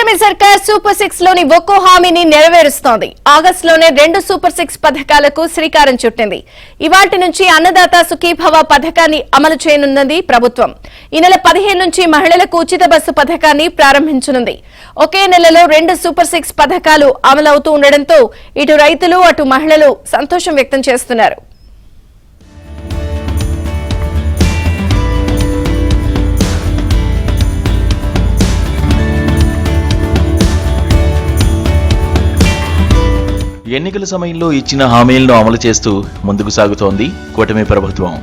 కూటమి సర్కార్ సూపర్ 6 లోని ఒక్కో హామీని నెరవేరుస్తోంది. ఆగస్టులోనే 2 సూపర్ 6 పథకాలకు శ్రీకారం చుట్టింది. ఇవాల్టి నుంచి అన్నదాత సుఖీభవ పథకాన్ని అమలు చేయనున్నది ప్రభుత్వం. ఈ నెల 15 నుంచి మహిళలకు ఉచిత బస్సు పథకాన్ని ప్రారంభించనుంది. ఒకే నెలలో 2 సూపర్ 6 పథకాలు అమలవుతూ ఉండడంతో ఇటు రైతులు అటు మహిళలు సంతోషం వ్యక్తం చేస్తున్నారు. ఎన్నికల సమయంలో ఇచ్చిన హామీలను అమలు చేస్తూ ముందుకు సాగుతోంది కూటమి ప్రభుత్వం.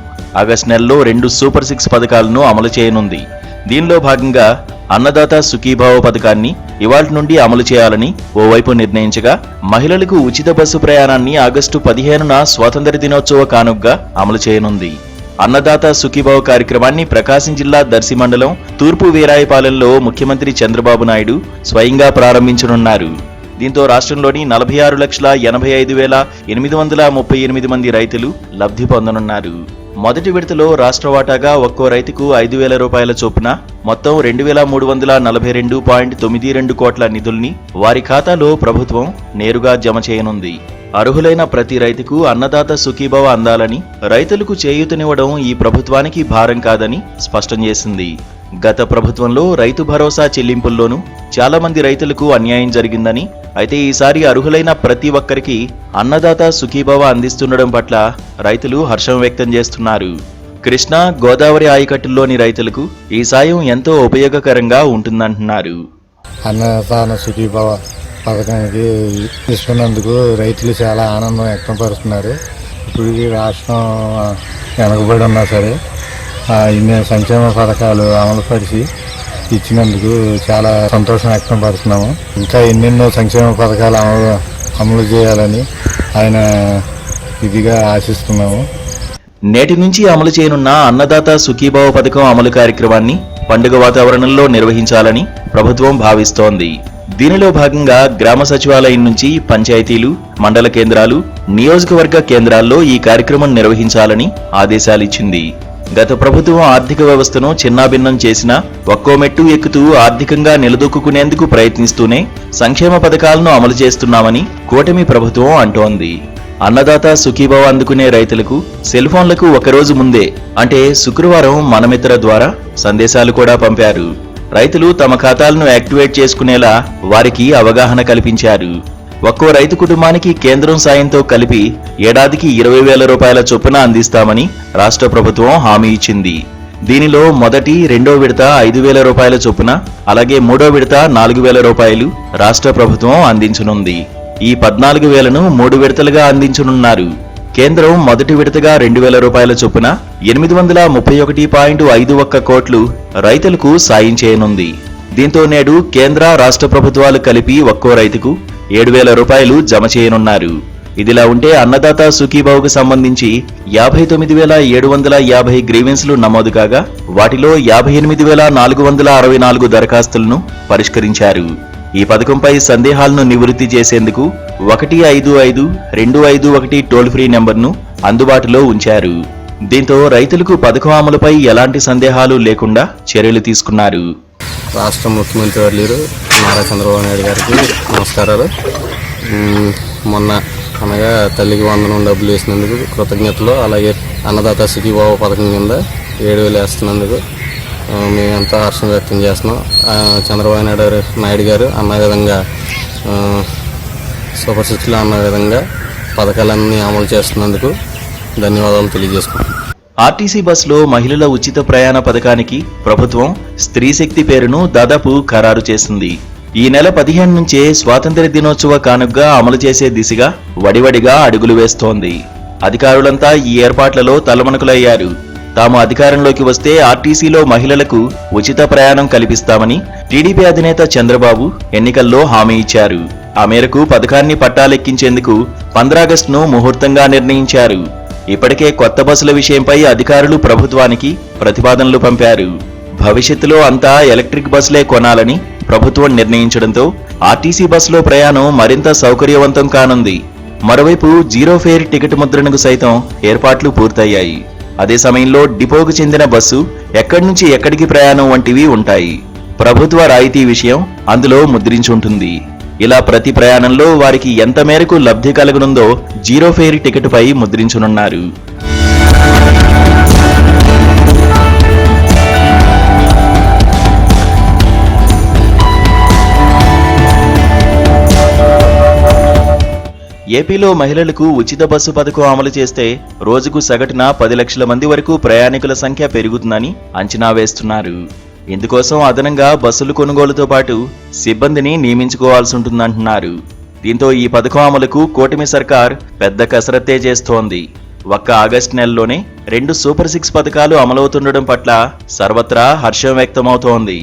ఆగస్టు నెలలో 2 సూపర్ 6 పథకాలను అమలు చేయనుంది. దీనిలో భాగంగా అన్నదాత సుఖీభావ పథకాన్ని ఇవాల్టి నుండి అమలు చేయాలని ఓవైపు నిర్ణయించగా, మహిళలకు ఉచిత బస్సు ప్రయాణాన్ని ఆగస్టు 15న స్వాతంత్ర్య దినోత్సవ కానుకగా అమలు చేయనుంది. అన్నదాత సుఖీభావ కార్యక్రమాన్ని ప్రకాశం జిల్లా దర్శి మండలం తూర్పు వీరాయపాలెంలో ముఖ్యమంత్రి చంద్రబాబు నాయుడు స్వయంగా ప్రారంభించనున్నారు. దీంతో రాష్ట్రంలోని 46,85,838 మంది రైతులు లబ్ధి పొందనున్నారు. మొదటి విడతలో రాష్ట్ర వాటాగా ఒక్కో రైతుకు 5,000 రూపాయల చొప్పున మొత్తం 2,342.92 కోట్ల నిధుల్ని వారి ఖాతాలో ప్రభుత్వం నేరుగా జమ చేయనుంది. అర్హులైన ప్రతి రైతుకు అన్నదాత సుఖీభవ అందాలని, రైతులకు చేయూతనివ్వడం ఈ ప్రభుత్వానికి భారం కాదని స్పష్టం చేసింది. గత ప్రభుత్వంలో రైతు భరోసా చెల్లింపుల్లోనూ చాలా మంది రైతులకు అన్యాయం జరిగిందని, అయితే ఈసారి అర్హులైన ప్రతి ఒక్కరికి అన్నదాత సుఖీభవ అందిస్తుండడం పట్ల రైతులు హర్షం వ్యక్తం చేస్తున్నారు. కృష్ణా, గోదావరి ఆయకట్టుల్లోని రైతులకు ఈ సాయం ఎంతో ఉపయోగకరంగా ఉంటుందంటున్నారు. అన్నదాత సుఖీభవ పథకానికి తీసుకున్నందుకు రైతులు చాలా ఆనందం వ్యక్తపరుస్తున్నారు. ఇప్పుడు రాష్ట్రం వెనకబడి ఉన్నా సరే ఇన్ని సంక్షేమ పథకాలు అమలుపరిచి ఇచ్చినందుకు చాలా సంతోషం వ్యక్తం పడుతున్నాము. ఇంకా ఎన్నెన్నో సంక్షేమ పథకాలు అమలు చేయాలని ఆయన ఇదిగా ఆశిస్తున్నాము. నేటి నుంచి అమలు చేయనున్న అన్నదాత సుఖీభావ పథకం అమలు కార్యక్రమాన్ని పండుగ వాతావరణంలో నిర్వహించాలని ప్రభుత్వం భావిస్తోంది. దీనిలో భాగంగా గ్రామ సచివాలయం నుంచి పంచాయతీలు, మండల కేంద్రాలు, నియోజకవర్గ కేంద్రాల్లో ఈ కార్యక్రమం నిర్వహించాలని ఆదేశాలిచ్చింది. గత ప్రభుత్వం ఆర్థిక వ్యవస్థను చిన్నాభిన్నం చేసినా ఒక్కో మెట్టు ఎక్కుతూ ఆర్థికంగా నిలదొక్కునేందుకు ప్రయత్నిస్తూనే సంక్షేమ పథకాలను అమలు చేస్తున్నామని కూటమి ప్రభుత్వం అంటోంది. అన్నదాత సుఖీభవ అందుకునే రైతులకు సెల్ ఫోన్లకు ఒకరోజు ముందే అంటే శుక్రవారం మనమిత్ర ద్వారా సందేశాలు కూడా పంపారు. రైతులు తమ ఖాతాలను యాక్టివేట్ చేసుకునేలా వారికి అవగాహన కల్పించారు. ఒక్కో రైతు కుటుంబానికి కేంద్రం సాయంతో కలిపి ఏడాదికి 20,000 రూపాయల చొప్పున అందిస్తామని రాష్ట్ర ప్రభుత్వం హామీ ఇచ్చింది. దీనిలో మొదటి, రెండో విడత 5,000 రూపాయల చొప్పున, అలాగే మూడో విడత 4,000 రూపాయలు రాష్ట్ర ప్రభుత్వం అందించనుంది. ఈ 14,000ను 3 విడతలుగా అందించనున్నారు. కేంద్రం మొదటి విడతగా 2,000 రూపాయల చొప్పున 831.51 కోట్లు రైతులకు సాయం చేయనుంది. దీంతో నేడు కేంద్ర రాష్ట్ర ప్రభుత్వాలు కలిపి ఒక్కో రైతుకు 7,000 రూపాయలు జమ చేయనున్నారు. ఇదిలా ఉంటే అన్నదాత సుఖీభావకు సంబంధించి 59,750 గ్రీవెన్స్లు నమోదు కాగా వాటిలో 58,464 దరఖాస్తులను పరిష్కరించారు. ఈ పథకంపై సందేహాలను నివృత్తి చేసేందుకు 155-251 టోల్ ఫ్రీ నెంబర్ను అందుబాటులో ఉంచారు. దీంతో రైతులకు పథకం అమలుపై ఎలాంటి సందేహాలు లేకుండా చర్యలు తీసుకున్నారు. రాష్ట్ర ముఖ్యమంత్రి వర్యులు నారా చంద్రబాబు నాయుడు గారికి నమస్కారాలు. మొన్న అనగా తల్లికి వందనం డబ్బులు వేసినందుకు కృతజ్ఞతలు, అలాగే అన్నదాత సుఖీభావ పథకం కింద 7,000 వేస్తున్నందుకు మేమెంతా హర్షం వ్యక్తం చేస్తున్నాం. చంద్రబాబు నాయుడు గారు అన్న విధంగా సూపర్ 6లో అన్న విధంగా పథకాలన్నీ అమలు చేస్తున్నందుకు ధన్యవాదాలు తెలియజేసుకుంటున్నాం. ఆర్టీసీ బస్సులో మహిళల ఉచిత ప్రయాణ పథకానికి ప్రభుత్వం స్త్రీ శక్తి పేరును దాదాపు ఖరారు చేసింది. ఈ నెల 15 నుంచే స్వాతంత్ర్య దినోత్సవ కానుకగా అమలు చేసే దిశగా వడివడిగా అడుగులు వేస్తోంది. అధికారులంతా ఈ ఏర్పాట్లలో తలమునకలయ్యారు. తాము అధికారంలోకి వస్తే ఆర్టీసీలో మహిళలకు ఉచిత ప్రయాణం కల్పిస్తామని టీడీపీ అధినేత చంద్రబాబు ఎన్నికల్లో హామీ ఇచ్చారు. ఆ మేరకు పథకాన్ని పట్టాలెక్కించేందుకు 15 ఆగస్టును ముహూర్తంగా నిర్ణయించారు. ఇప్పటికే కొత్త బస్సుల విషయంపై అధికారులు ప్రభుత్వానికి ప్రతిపాదనలు పంపారు. భవిష్యత్తులో అంతా ఎలక్ట్రిక్ బస్సులే కొనాలని ప్రభుత్వం నిర్ణయించడంతో ఆర్టీసీ బస్సులో ప్రయాణం మరింత సౌకర్యవంతం కానుంది. మరోవైపు జీరో ఫేర్ టికెట్ ముద్రణకు సైతం ఏర్పాట్లు పూర్తయ్యాయి. అదే సమయంలో డిపోకు చెందిన బస్సు ఎక్కడి నుంచి ఎక్కడికి ప్రయాణం వంటివి ఉంటాయి. ప్రభుత్వ రాయితీ విషయం అందులో ముద్రించుంటుంది. ఇలా ప్రతి ప్రయాణంలో వారికి ఎంత మేరకు లబ్ధి కలగనుందో జీరో ఫేర్ టికెట్పై ముద్రించనున్నారు. ఏపీలో మహిళలకు ఉచిత బస్సు పథకం అమలు చేస్తే రోజుకు సగటున 10 లక్షల మంది వరకు ప్రయాణికుల సంఖ్య పెరుగుతుందని అంచనా వేస్తున్నారు. ఇందుకోసం అదనంగా బస్సులు కొనుగోలుతో పాటు సిబ్బందిని నియమించుకోవాల్సి ఉంటుందంటున్నారు. దీంతో ఈ పథకం అమలుకు కూటమి సర్కార్ పెద్ద కసరత్తే చేస్తోంది. ఒక్క ఆగస్టు నెలలోనే 2 సూపర్ 6 పథకాలు అమలవుతుండడం పట్ల సర్వత్రా హర్షం వ్యక్తమవుతోంది.